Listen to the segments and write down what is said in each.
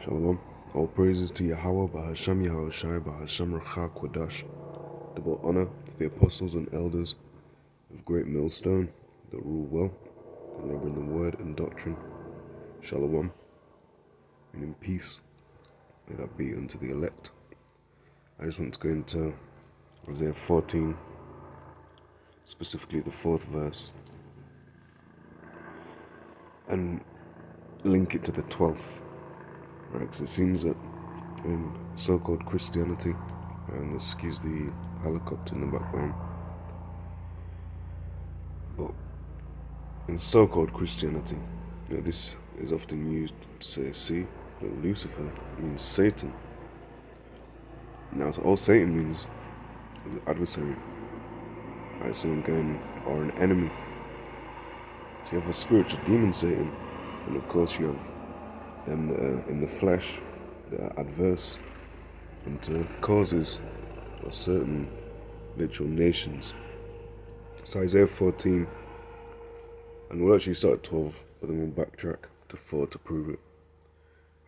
Shalom. All praises to Yahawah, bahasham, Yahawashi, bahasham, Racha, Quadash. Double honor to the apostles and elders of Great Millstone that rule well and labor in the word and doctrine. Shalom. And in peace may that be unto the elect. I just want to go into Isaiah 14, specifically the 4th verse, and link it to the 12th. Right, because it seems that in so-called Christianity, and excuse the helicopter in the background, but in so-called Christianity, this is often used to say, see, that Lucifer means Satan. Now, all Satan means is an adversary, right? Someone going, or an enemy. So you have a spiritual demon, Satan, and of course you have them that are in the flesh, that are adverse unto causes or certain literal nations. So Isaiah 14, and we'll actually start at 12, but then we'll backtrack to 4 to prove it.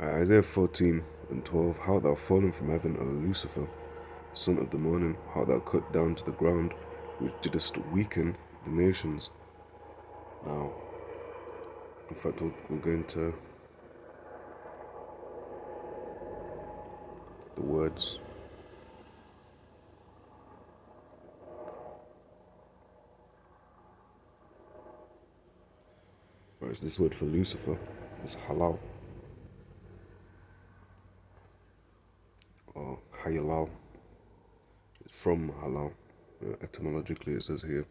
Isaiah 14 and 12, how art thou fallen from heaven, O Lucifer, son of the morning, how art thou cut down to the ground, which didst weaken the nations. Now, in fact, we're going to the words. Whereas this word for Lucifer is halal, or hayalal. It's from halal. Etymologically, it says here.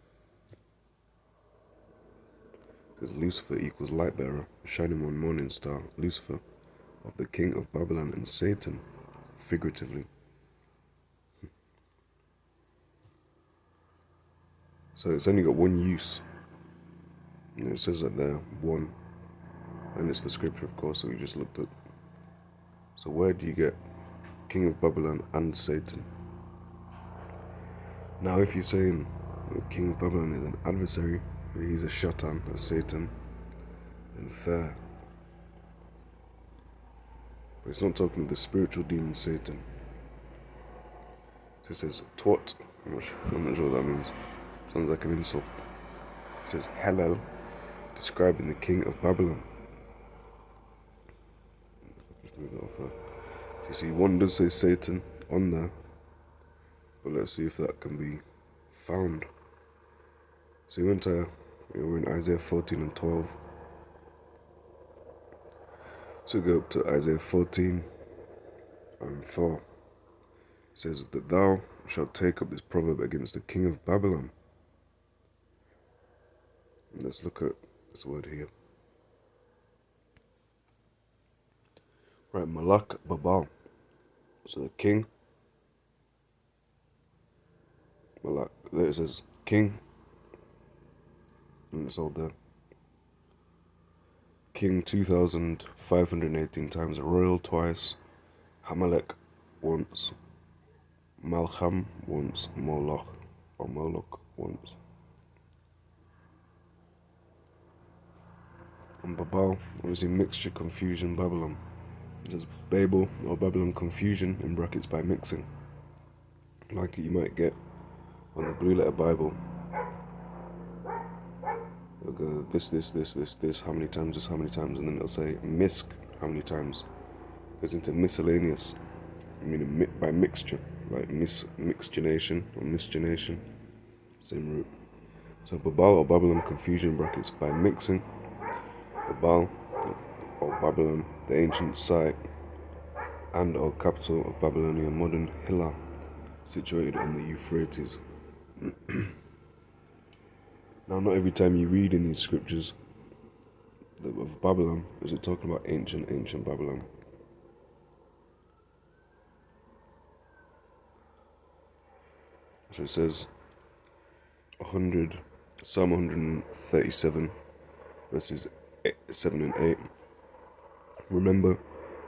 It says Lucifer equals light bearer, shining one morning star. Lucifer, of the king of Babylon, and Satan, figuratively. So it's only got one use. It says that there, one, and it's the scripture, of course, that we just looked at. So where do you get king of Babylon and Satan? Now, if you're saying king of Babylon is an adversary, he's a shatan, a Satan, then fair. But it's not talking of the spiritual demon Satan. So it says twat. I'm not sure what that means. Sounds like an insult. It says halal, describing the king of Babylon. Just move it off there. So you see, one does say Satan on there, but let's see if that can be found. So we're in Isaiah 14 and 12. So go up to Isaiah 14 and 4. It says that thou shalt take up this proverb against the king of Babylon. And let's look at this word here. Right, Malak Babal. So the king. Malak. There it says king. And it's all there. King 2,518 times, royal twice, Hamalek once, Malcham once, Moloch once. And Babal, obviously mixture, confusion, Babylon. There's Babel or Babylon confusion in brackets by mixing. Like you might get on the Blue Letter Bible. It'll go this, how many times, and then it'll say misk, how many times. It goes into miscellaneous, meaning by mixture, like mixgination or misgination, same root. So Babal or Babylon confusion brackets by mixing. Babal or Babylon, the ancient site and or capital of Babylonia, modern Hilla, situated on the Euphrates. Now, not every time you read in these scriptures of Babylon is it talking about ancient Babylon. So it says Psalm 137, verses 7 and 8. Remember,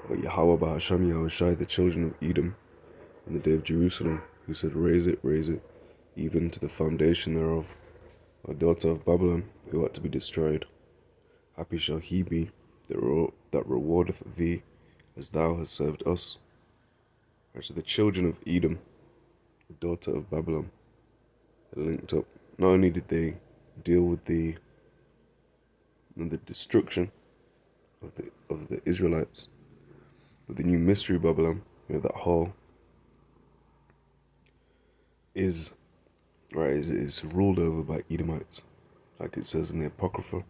O Yahawah, bahasham, Yahawashi, the children of Edom, in the day of Jerusalem, who said, raise it, even to the foundation thereof. O daughter of Babylon, who ought to be destroyed. Happy shall he be that rewardeth thee as thou hast served us. Right, so the children of Edom, the daughter of Babylon, are linked up. Not only did they deal with the destruction of the Israelites, but the new mystery Babylon, that whole is ruled over by Edomites, like it says in the Apocrypha.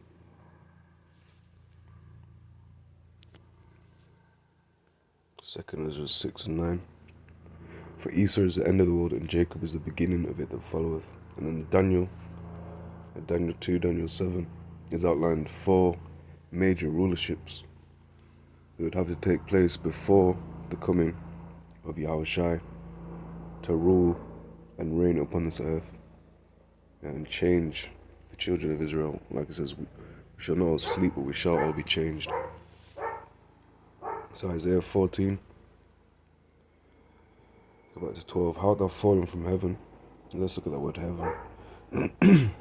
Second Ezra 6 and 9. For Esau is the end of the world, and Jacob is the beginning of it that followeth. And then Daniel 2, Daniel 7, is outlined 4 major rulerships that would have to take place before the coming of Yahawashi to rule and reign upon this earth and change the children of Israel. Like it says, we shall not all sleep, but we shall all be changed. So Isaiah 14, go back to 12. How art thou fallen from heaven? Let's look at that word heaven.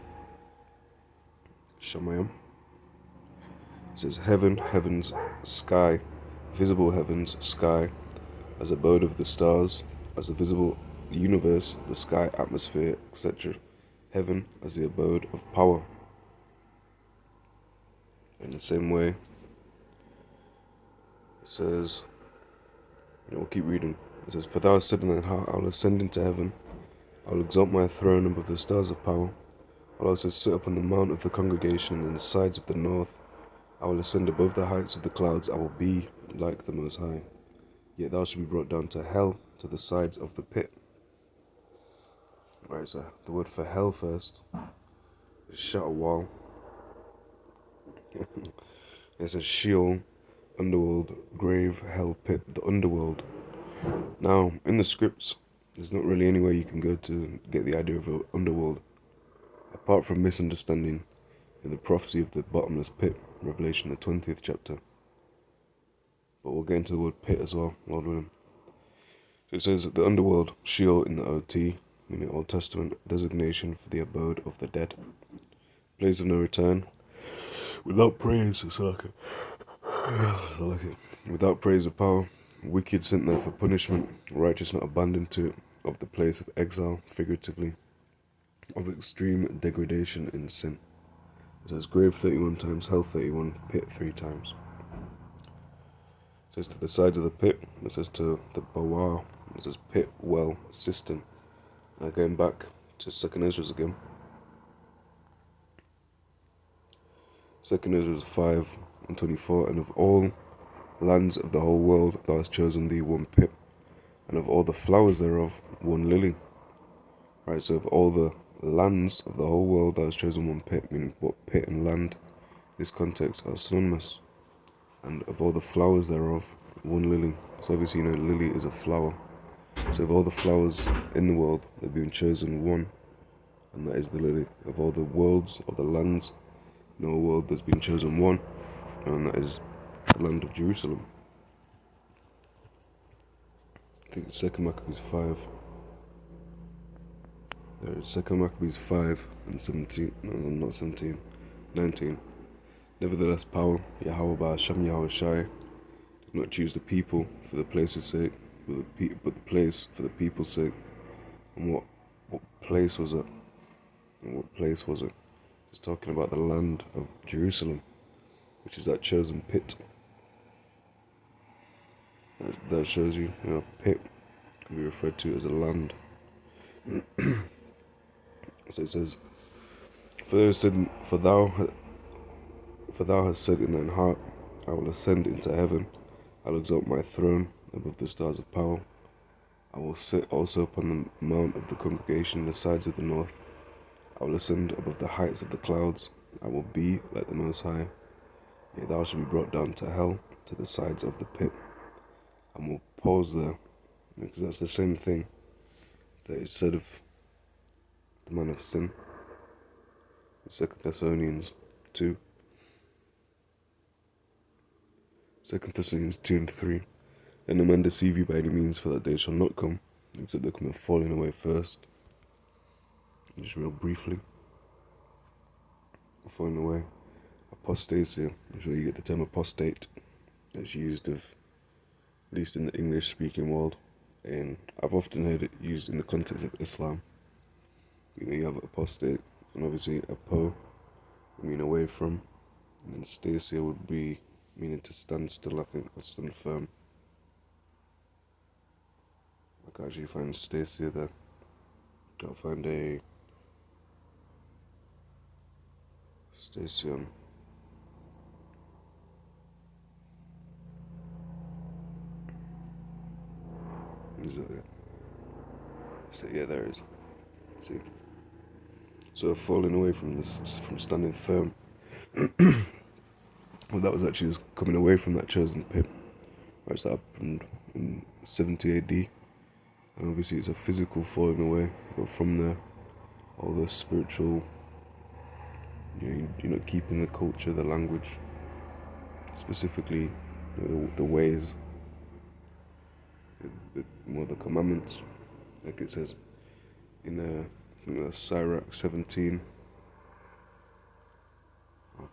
Shamayim. It says heaven, heavens, sky, visible heavens, sky, as abode of the stars, as the visible universe, the sky, atmosphere, etc. Heaven as the abode of power. In the same way, it says, we'll keep reading. It says, for thou hast said in thine heart, I will ascend into heaven, I will exalt my throne above the stars of power. I will also sit upon the mount of the congregation and in the sides of the north. I will ascend above the heights of the clouds, I will be like the Most High. Yet thou shalt be brought down to hell, to the sides of the pit. Right, so the word for hell first is Sha'awal. It says Sheol, underworld, grave, hell, pit, the underworld. Now, in the scripts, there's not really anywhere you can go to get the idea of an underworld, apart from misunderstanding in the prophecy of the bottomless pit, Revelation the 20th chapter. But we'll get into the word pit as well, Lord willing. So it says the underworld, Sheol in the OT, meaning Old Testament, designation for the abode of the dead. Place of no return, without praise, it's like it. Without praise of power, wicked sent there for punishment, righteous not abandoned to it, of the place of exile, figuratively, of extreme degradation in sin. It says grave 31 times, hell 31, pit 3 times. It says to the sides of the pit, it says to the bawah, it says pit, well, cistern. Now going back to 2nd Ezra again. 2nd Ezra 5 and 24, and of all lands of the whole world thou hast chosen thee one pit, and of all the flowers thereof one lily. Right, so of all the lands of the whole world thou hast chosen one pit, meaning what pit and land in this context are synonymous. And of all the flowers thereof one lily. So obviously lily is a flower. So of all the flowers in the world there have been chosen one, and that is the lily. Of all the worlds or the lands in the whole world there's been chosen one, and that is the land of Jerusalem. I think it's 2nd Maccabees 5. There is 2nd Maccabees 5 and 17. No, not 17. 19. Nevertheless, power, Yahawah, bahasham, Yahawashi, did not choose the people for the place's sake, but the place for the people's sake. And what place was it? And what place was it? It's talking about the land of Jerusalem, which is that chosen pit. That shows you, pit can be referred to as a land. So it says, For thou hast said in thine heart, I will ascend into heaven, I will exalt my throne above the stars of power. I will sit also upon the mount of the congregation in the sides of the north. I will ascend above the heights of the clouds. I will be like the Most High. Yet thou shalt be brought down to hell, to the sides of the pit. And we'll pause there, because that's the same thing that is said of the man of sin. 2 Thessalonians 2. 2 Thessalonians 2 and 3. Let no man deceive you by any means, for that day shall not come, except there come a falling away first. Just real briefly. Falling away. Apostasy. I'm sure you get the term apostate. That's used of least in the English-speaking world. And I've often heard it used in the context of Islam. You have apostate, and obviously apo, mean away from, and then stasia would be meaning to stand still, I think, or stand firm. I can't actually find stasia there. Can't find a station. Is that it? So, yeah, there it is. See? So falling away from this, from standing firm. Well, that was actually coming away from that chosen pit. Right, so that happened in 70 AD. And obviously it's a physical falling away. But from there, all the spiritual, you're not keeping the culture, the language, specifically the ways, the commandments, like it says in Sirach 17,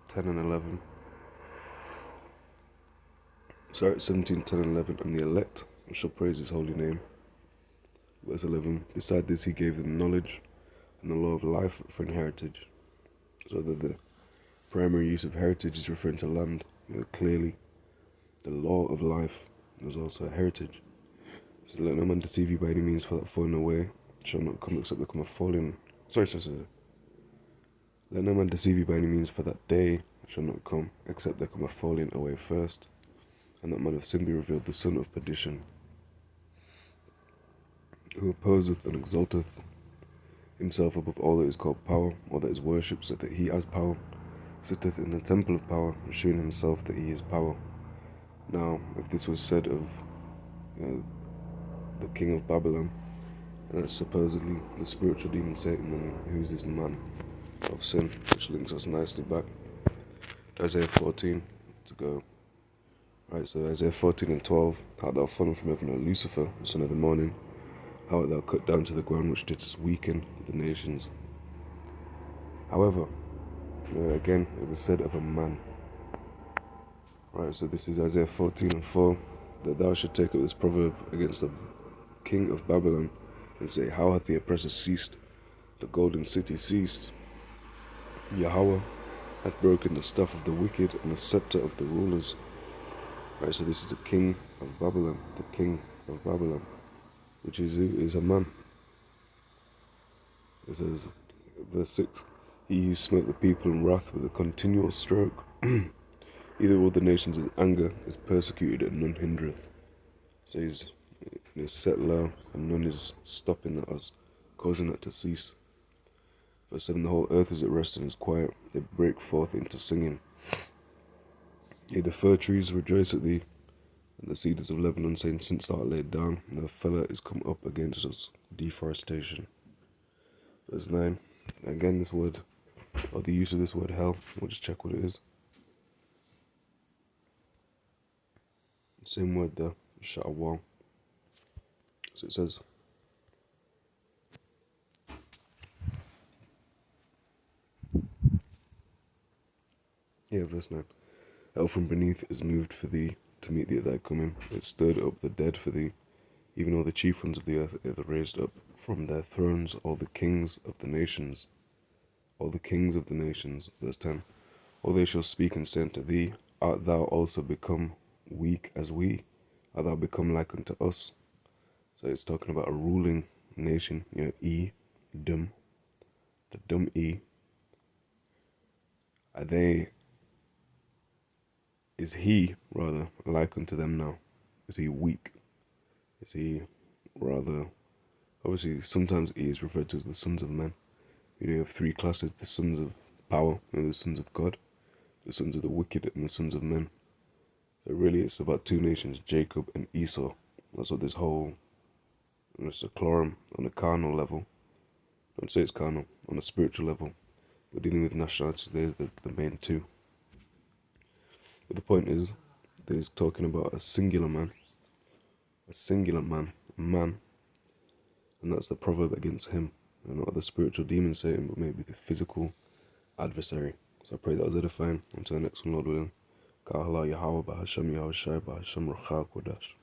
10 and 11. Sirach 17, 10 and 11, and the elect shall praise his holy name. Verse 11, beside this he gave them knowledge and the law of life for an heritage. So that the primary use of heritage is referring to land, clearly. The law of life is also a heritage. So let no man deceive you by any means, for that falling away shall not come except there come a falling. Sorry. Let no man deceive you by any means, for that day shall not come except there come a falling away first, and that man of sin be revealed, the son of perdition, who opposeth and exalteth himself above all that is called power, or that is worshipped, so that he as power sitteth in the temple of power, and shewing himself that he is power. Now, if this was said of the king of Babylon, and that's supposedly the spiritual demon Satan, then who's this man of sin? Which links us nicely back to Isaiah 14 to go. Right, so Isaiah 14 and 12, how thou fallen from heaven, O Lucifer, the son of the morning, how art thou cut down to the ground, which didst weaken the nations. However, again, it was said of a man. Right, so this is Isaiah 14 and 4, that thou should take up this proverb against the king of Babylon, and say, how hath the oppressor ceased? The golden city ceased. Yahawah hath broken the staff of the wicked and the scepter of the rulers. Right, so this is the king of Babylon, the king of Babylon, which is a man. It says, verse 6, he who smote the people in wrath with a continual stroke, either all the nations in anger is persecuted and none hindereth. So he's set low and none is stopping that, us causing that to cease. Verse 7, the whole earth is at rest and is quiet, they break forth into singing. Yea, the fir trees rejoice at thee, and the cedars of Lebanon, saying, since thou art laid down, no fellow is come up against us. Deforestation. Verse 9, again this word, or the use of this word hell, we'll just check what it is. Same word there, Yahawah. So it says, verse 9, hell from beneath is moved for thee, to meet thee at thy coming. It stirred up the dead for thee, even all the chief ones of the earth are raised up from their thrones, all the kings of the nations. All the kings of the nations. Verse 10, all they shall speak and say unto thee, art thou also become weak as we? Art thou become like unto us? So it's talking about a ruling nation, dumb, the dumb Are they, is he rather like unto them now? Is he weak? Is he rather, obviously sometimes he is referred to as the sons of men. You have three classes, the sons of power, the sons of God, the sons of the wicked, and the sons of men. So really it's about two nations, Jacob and Esau. That's what this whole, it's a chlorum on a carnal level. Don't say it's carnal, on a spiritual level. We're dealing with nationalities, they're the main two. But the point is, that he's talking about a singular man, a man, and that's the proverb against him, and not the spiritual demon Satan, but maybe the physical adversary. So I pray that was edifying. Until the next one, Lord willing. Yahawah, bahasham, Yahawashi, bahasham, Kodash.